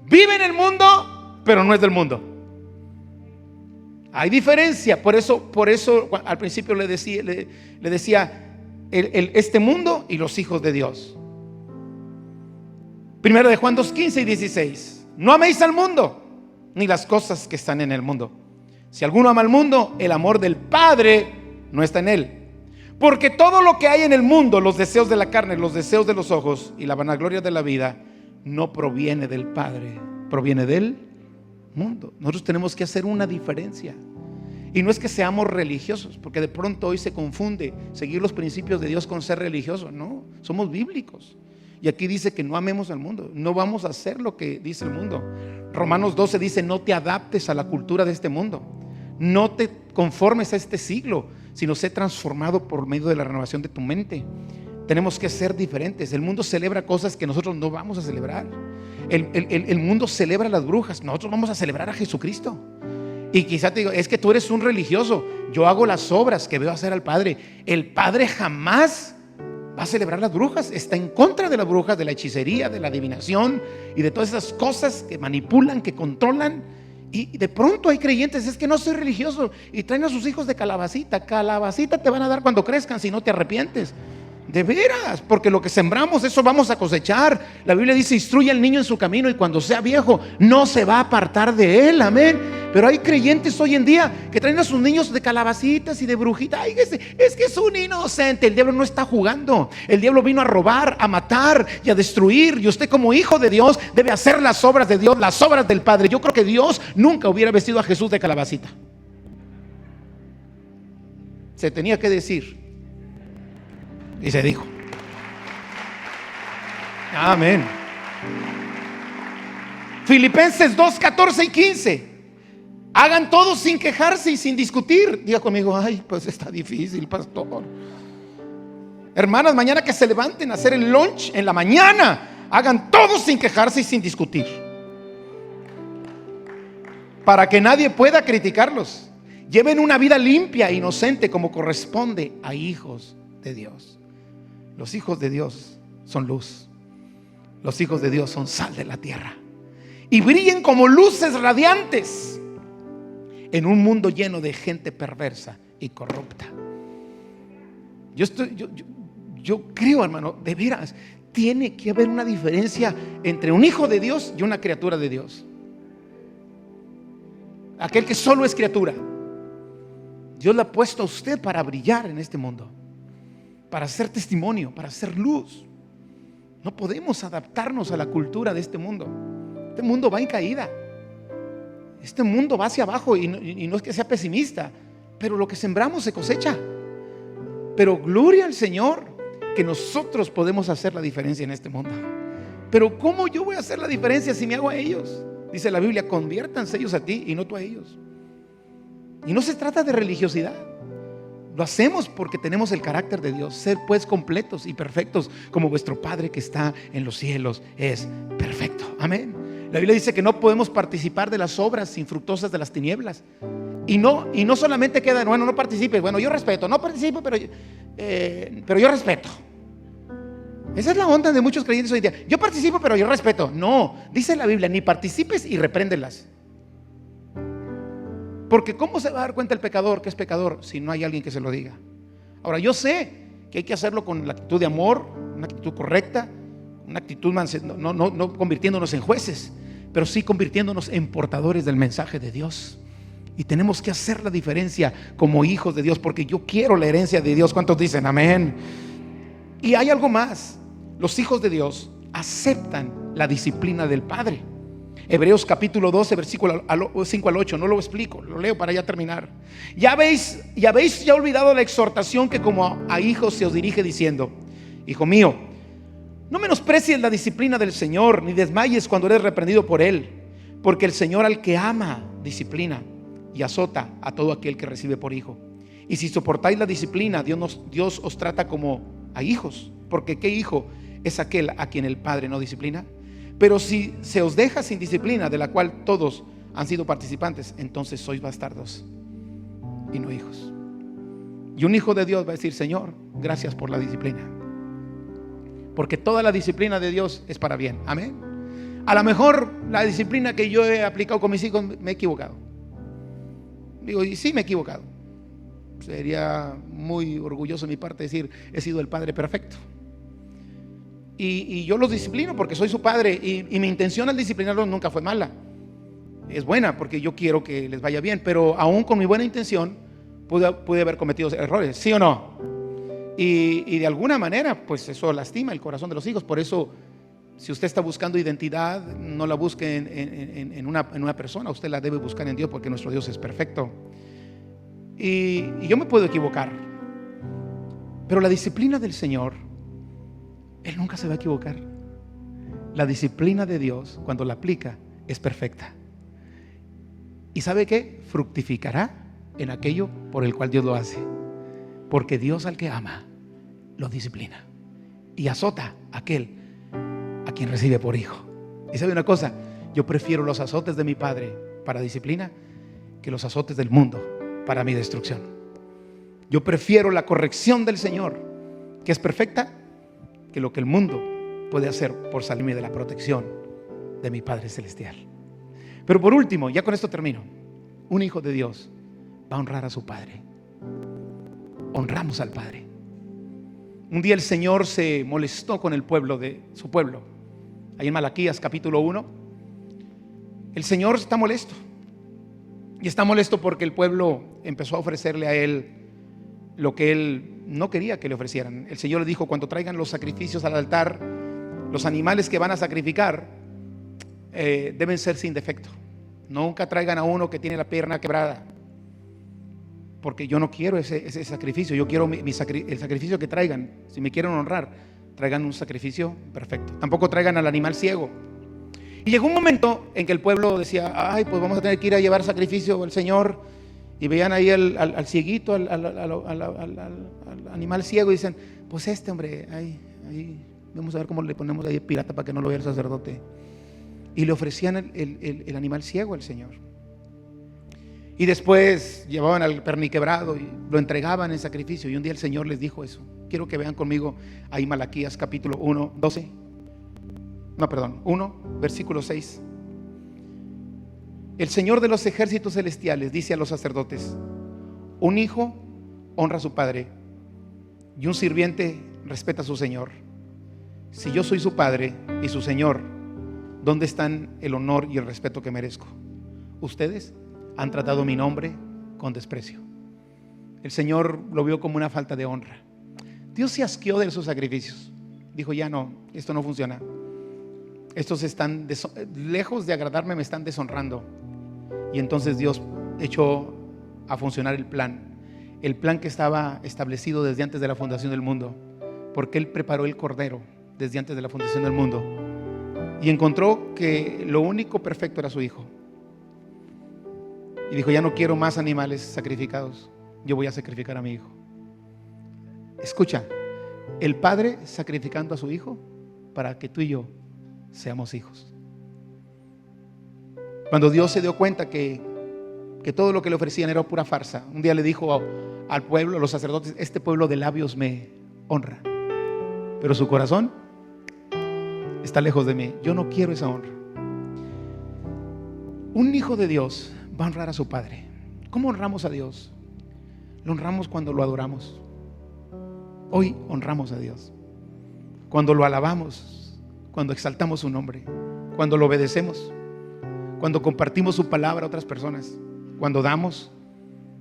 vive en el mundo, pero no es del mundo. Hay diferencia. Por eso al principio le decía este mundo y los hijos de Dios. Primero de Juan 2:15 y 16. No améis al mundo, ni las cosas que están en el mundo. Si alguno ama al mundo, el amor del Padre no está en él. Porque todo lo que hay en el mundo, los deseos de la carne, los deseos de los ojos y la vanagloria de la vida, no proviene del Padre, proviene del mundo. Nosotros tenemos que hacer una diferencia. Y no es que seamos religiosos, porque de pronto hoy se confunde seguir los principios de Dios con ser religioso. No, somos bíblicos. Y aquí dice que no amemos al mundo. No vamos a hacer lo que dice el mundo. Romanos 12 dice: no te adaptes a la cultura de este mundo, no te conformes a este siglo, sino sé transformado por medio de la renovación de tu mente. Tenemos que ser diferentes. El mundo celebra cosas que nosotros no vamos a celebrar. El mundo celebra a las brujas, nosotros vamos a celebrar a Jesucristo. Y quizá te digo: es que tú eres un religioso. Yo hago las obras que veo hacer al Padre. El Padre jamás va a celebrar las brujas. Está en contra de las brujas, de la hechicería, de la adivinación y de todas esas cosas que manipulan, que controlan. Y de pronto hay creyentes: es que no soy religioso, y traen a sus hijos de calabacita. Calabacita te van a dar cuando crezcan si no te arrepientes. De veras, porque lo que sembramos, eso vamos a cosechar. La Biblia dice: instruye al niño en su camino, y cuando sea viejo no se va a apartar de él. Amén. Pero hay creyentes hoy en día que traen a sus niños de calabacitas y de brujitas. Ay, es que es un inocente. El diablo no está jugando. El diablo vino a robar, a matar y a destruir. Y usted, como hijo de Dios, debe hacer las obras de Dios, las obras del Padre. Yo creo que Dios nunca hubiera vestido a Jesús de calabacita. Se tenía que decir, y se dijo. Amén. Filipenses 2, 14 y 15. Hagan todo sin quejarse y sin discutir. Diga conmigo: ay, pues está difícil, pastor. Hermanas, mañana que se levanten a hacer el lunch en la mañana, hagan todo sin quejarse y sin discutir, para que nadie pueda criticarlos. Lleven una vida limpia e inocente, como corresponde a hijos de Dios. Los hijos de Dios son luz. Los hijos de Dios son sal de la tierra. Y brillen como luces radiantes en un mundo lleno de gente perversa y corrupta. Yo creo, hermano, de veras, tiene que haber una diferencia entre un hijo de Dios y una criatura de Dios. Aquel que solo es criatura, Dios le ha puesto a usted para brillar en este mundo, para ser testimonio, para ser luz. No podemos adaptarnos a la cultura de este mundo. Este mundo va en caída. Este mundo va hacia abajo, y no es que sea pesimista, pero lo que sembramos se cosecha. Pero gloria al Señor que nosotros podemos hacer la diferencia en este mundo. Pero ¿cómo yo voy a hacer la diferencia si me hago a ellos? Dice la Biblia: conviértanse ellos a ti y no tú a ellos. Y no se trata de religiosidad. Lo hacemos porque tenemos el carácter de Dios. Ser pues completos y perfectos, como vuestro Padre que está en los cielos es perfecto. Amén. La Biblia dice que no podemos participar de las obras infructuosas de las tinieblas. Y no solamente queda: bueno, no participes. Bueno, yo respeto, no participo, pero yo respeto. Esa es la onda de muchos creyentes hoy en día. Yo participo, pero yo respeto. No, dice la Biblia: ni participes y repréndelas. Porque ¿cómo se va a dar cuenta el pecador que es pecador si no hay alguien que se lo diga? Ahora, yo sé que hay que hacerlo con la actitud de amor, una actitud correcta, una actitud no convirtiéndonos en jueces, pero sí convirtiéndonos en portadores del mensaje de Dios. Y tenemos que hacer la diferencia como hijos de Dios, porque yo quiero la herencia de Dios. ¿Cuántos dicen amén? Y hay algo más: los hijos de Dios aceptan la disciplina del Padre. Hebreos capítulo 12, versículo 5 al 8. No lo explico, lo leo para ya terminar. Ya habéis olvidado la exhortación que como a hijos se os dirige, diciendo: hijo mío, no menosprecies la disciplina del Señor, ni desmayes cuando eres reprendido por Él, porque el Señor al que ama disciplina y azota a todo aquel que recibe por hijo. Y si soportáis la disciplina, Dios os trata como a hijos, porque ¿qué hijo es aquel a quien el padre no disciplina? Pero si se os deja sin disciplina, de la cual todos han sido participantes, entonces sois bastardos y no hijos. Y un hijo de Dios va a decir: Señor, gracias por la disciplina, porque toda la disciplina de Dios es para bien. Amén. A lo mejor la disciplina que yo he aplicado con mis hijos me he equivocado. Digo, y sí me he equivocado. Sería muy orgulloso de mi parte decir: he sido el padre perfecto. Y yo los disciplino porque soy su padre, y mi intención al disciplinarlos nunca fue mala. Es buena porque yo quiero que les vaya bien, pero aún con mi buena intención pude haber cometido errores, ¿sí o no? Y de alguna manera pues eso lastima el corazón de los hijos. Por eso, si usted está buscando identidad, no la busque en una persona, usted la debe buscar en Dios, porque nuestro Dios es perfecto. Y yo me puedo equivocar, pero la disciplina del Señor, Él nunca se va a equivocar. La disciplina de Dios, cuando la aplica, es perfecta. ¿Y sabe qué? Fructificará en aquello por el cual Dios lo hace. Porque Dios al que ama, lo disciplina y azota a aquel a quien recibe por hijo. Y sabe una cosa, yo prefiero los azotes de mi padre para disciplina que los azotes del mundo para mi destrucción. Yo prefiero la corrección del Señor, que es perfecta, que lo que el mundo puede hacer por salirme de la protección de mi Padre Celestial. Pero por último, ya con esto termino, un hijo de Dios va a honrar a su Padre. Honramos al Padre. Un día el Señor se molestó con el pueblo de su pueblo. Ahí en Malaquías capítulo 1, el Señor está molesto. Y está molesto porque el pueblo empezó a ofrecerle a Él lo que Él no quería que le ofrecieran. El Señor le dijo: cuando traigan los sacrificios al altar, los animales que van a sacrificar deben ser sin defecto. Nunca traigan a uno que tiene la pierna quebrada, porque yo no quiero ese sacrificio. Yo quiero el sacrificio que traigan. Si me quieren honrar, traigan un sacrificio perfecto. Tampoco traigan al animal ciego. Y llegó un momento en que el pueblo decía: ay, pues vamos a tener que ir a llevar sacrificio al Señor. Y veían ahí al cieguito, al animal ciego, y dicen: pues hombre, ahí vamos a ver cómo le ponemos ahí pirata para que no lo vea el sacerdote. Y le ofrecían el animal ciego al Señor. Y después llevaban al perniquebrado y lo entregaban en sacrificio. Y un día el Señor les dijo eso. Quiero que vean conmigo ahí Malaquías capítulo 1, 1, versículo 6. El Señor de los ejércitos celestiales dice a los sacerdotes: un hijo honra a su padre y un sirviente respeta a su señor. Si yo soy su padre y su señor, ¿dónde están el honor y el respeto que merezco? Ustedes han tratado mi nombre con desprecio. El Señor lo vio como una falta de honra. Dios se asqueó de sus sacrificios. Dijo: ya no, esto no funciona. Estos están lejos de agradarme, me están deshonrando. Y entonces Dios echó a funcionar el plan que estaba establecido desde antes de la fundación del mundo, porque Él preparó el cordero desde antes de la fundación del mundo y encontró que lo único perfecto era su hijo. Y dijo: ya no quiero más animales sacrificados, yo voy a sacrificar a mi hijo. Escucha, el padre sacrificando a su hijo para que tú y yo seamos hijos. Cuando Dios se dio cuenta que todo lo que le ofrecían era pura farsa, un día le dijo al pueblo, a los sacerdotes: este pueblo de labios me honra, pero su corazón está lejos de mí. Yo no quiero esa honra. Un hijo de Dios va a honrar a su padre. ¿Cómo honramos a Dios? Lo honramos cuando lo adoramos. Hoy honramos a Dios cuando lo alabamos, cuando exaltamos su nombre, cuando lo obedecemos, cuando compartimos su palabra a otras personas, cuando damos.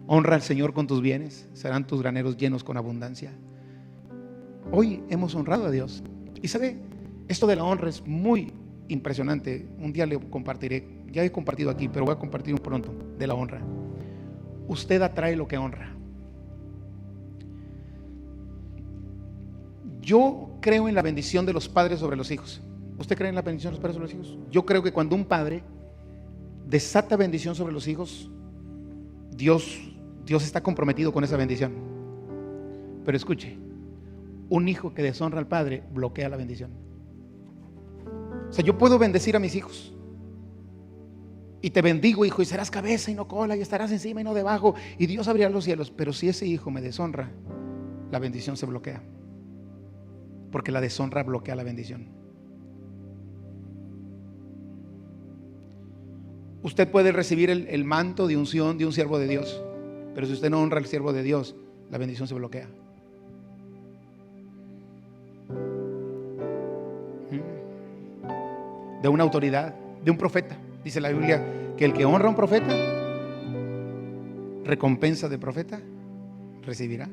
Honra al Señor con tus bienes, serán tus graneros llenos con abundancia. Hoy hemos honrado a Dios. Y sabe, esto de la honra es muy impresionante. Un día le compartiré, ya he compartido aquí, pero voy a compartir un pronto de la honra. Usted atrae lo que honra. Yo creo en la bendición de los padres sobre los hijos. ¿Usted cree en la bendición de los padres sobre los hijos? Yo creo que cuando un padre desata bendición sobre los hijos, Dios está comprometido con esa bendición. Pero escuche, un hijo que deshonra al padre bloquea la bendición. O sea, yo puedo bendecir a mis hijos y te bendigo, hijo, y serás cabeza y no cola, y estarás encima y no debajo, y Dios abrirá los cielos. Pero si ese hijo me deshonra, la bendición se bloquea, porque la deshonra bloquea la bendición. Usted puede recibir el manto de unción de un siervo de Dios, pero si usted no honra al siervo de Dios, la bendición se bloquea. De una autoridad, de un profeta. Dice la Biblia que el que honra a un profeta, recompensa de profeta recibirá.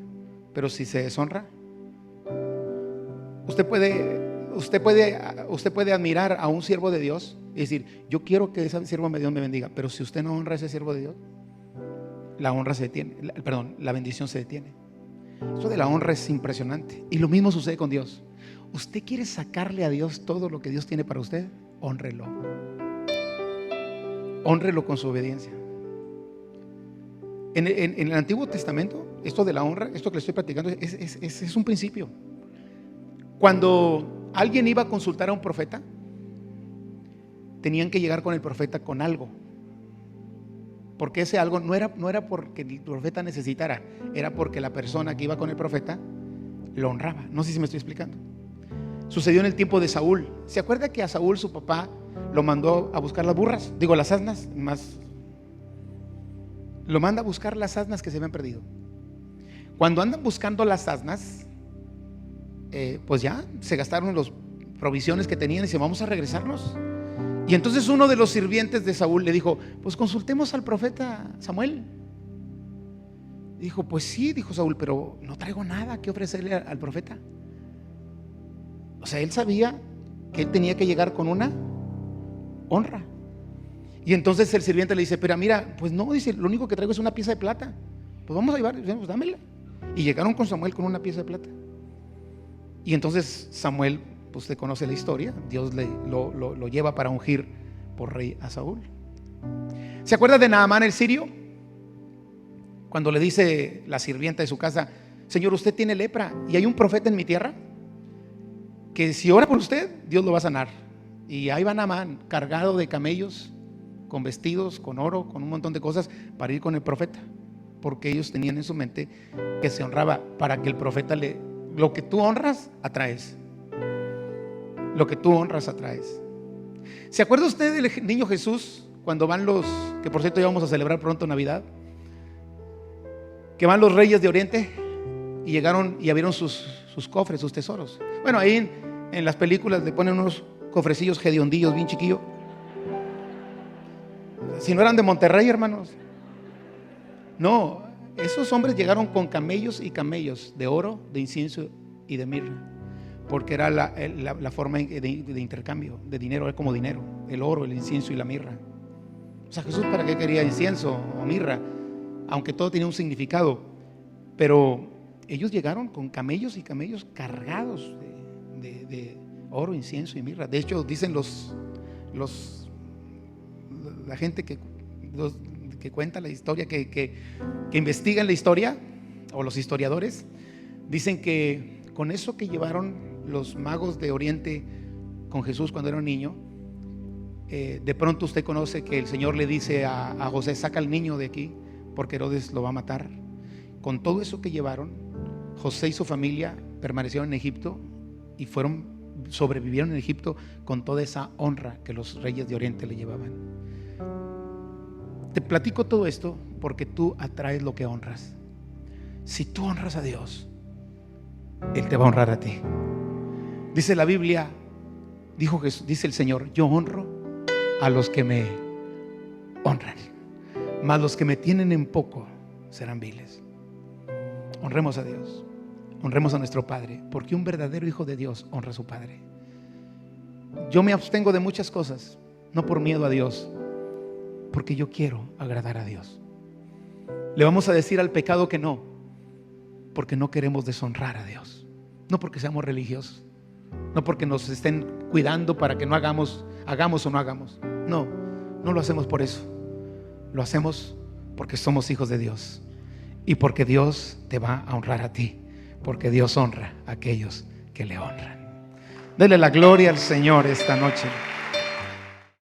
Pero si se deshonra, usted puede admirar a un siervo de Dios y decir: yo quiero que ese siervo de Dios me bendiga. Pero si usted no honra a ese siervo de Dios, la honra se detiene, la bendición se detiene. Esto de la honra es impresionante. Y lo mismo sucede con Dios. ¿Usted quiere sacarle a Dios todo lo que Dios tiene para usted? Hónrelo. Hónrelo con su obediencia. En el Antiguo Testamento, esto de la honra, esto que le estoy platicando, es un principio. Cuando alguien iba a consultar a un profeta, tenían que llegar con el profeta con algo. Porque ese algo no era porque el profeta necesitara, era porque la persona que iba con el profeta lo honraba. No sé si me estoy explicando. Sucedió en el tiempo de Saúl. ¿Se acuerda que a Saúl su papá lo mandó a buscar las asnas? Lo manda a buscar las asnas que se habían perdido. Cuando andan buscando las asnas, pues ya se gastaron las provisiones que tenían y dice: vamos a regresarnos. Y entonces uno de los sirvientes de Saúl le dijo: pues consultemos al profeta Samuel. Dijo: pues sí, dijo Saúl, pero no traigo nada que ofrecerle al profeta. O sea, él sabía que él tenía que llegar con una honra. Y entonces el sirviente le dice: pero mira, pues no, dice, lo único que traigo es una pieza de plata. Pues vamos a llevar, pues dámela. Y llegaron con Samuel con una pieza de plata. Y entonces Samuel, pues usted conoce la historia, Dios lo lleva para ungir por rey a Saúl. ¿Se acuerda de Naamán el sirio? Cuando le dice la sirvienta de su casa: Señor, usted tiene lepra y hay un profeta en mi tierra que si ora por usted, Dios lo va a sanar. Y ahí va Naamán, cargado de camellos, con vestidos, con oro, con un montón de cosas, para ir con el profeta, porque ellos tenían en su mente que se honraba, para que el profeta lo que tú honras, atraes. Lo que tú honras, atraes. ¿Se acuerda usted del niño Jesús? Cuando van que por cierto ya vamos a celebrar pronto Navidad, que van los reyes de Oriente y llegaron y abrieron sus cofres, sus tesoros. Bueno, ahí en las películas le ponen unos cofrecillos hediondillos bien chiquillos. Si no eran de Monterrey, hermanos. No, esos hombres llegaron con camellos y camellos de oro, de incienso y de mirra, porque era la forma de intercambio de dinero, era como dinero, el oro, el incienso y la mirra. O sea, Jesús, ¿para qué quería incienso o mirra? Aunque todo tenía un significado, pero ellos llegaron con camellos y camellos cargados de oro, incienso y mirra. De hecho, dicen la gente que cuenta la historia, que investigan la historia, o los historiadores, dicen que con eso que llevaron los magos de Oriente con Jesús cuando era un niño, de pronto usted conoce que el Señor le dice a José: saca al niño de aquí, porque Herodes lo va a matar. Con todo eso que llevaron, José y su familia permanecieron en Egipto y sobrevivieron en Egipto con toda esa honra que los reyes de Oriente le llevaban. Te platico todo esto porque tú atraes lo que honras. Si tú honras a Dios, Él te va a honrar a ti. Dice la Biblia, dice el Señor: yo honro a los que me honran, mas los que me tienen en poco serán viles. Honremos a Dios, honremos a nuestro Padre, porque un verdadero hijo de Dios honra a su Padre. Yo me abstengo de muchas cosas, no por miedo a Dios, porque yo quiero agradar a Dios. Le vamos a decir al pecado que no, porque no queremos deshonrar a Dios. No porque seamos religiosos, no porque nos estén cuidando para que no hagamos o no hagamos. No lo hacemos por eso. Lo hacemos porque somos hijos de Dios y porque Dios te va a honrar a ti, porque Dios honra a aquellos que le honran. Dele la gloria al Señor esta noche.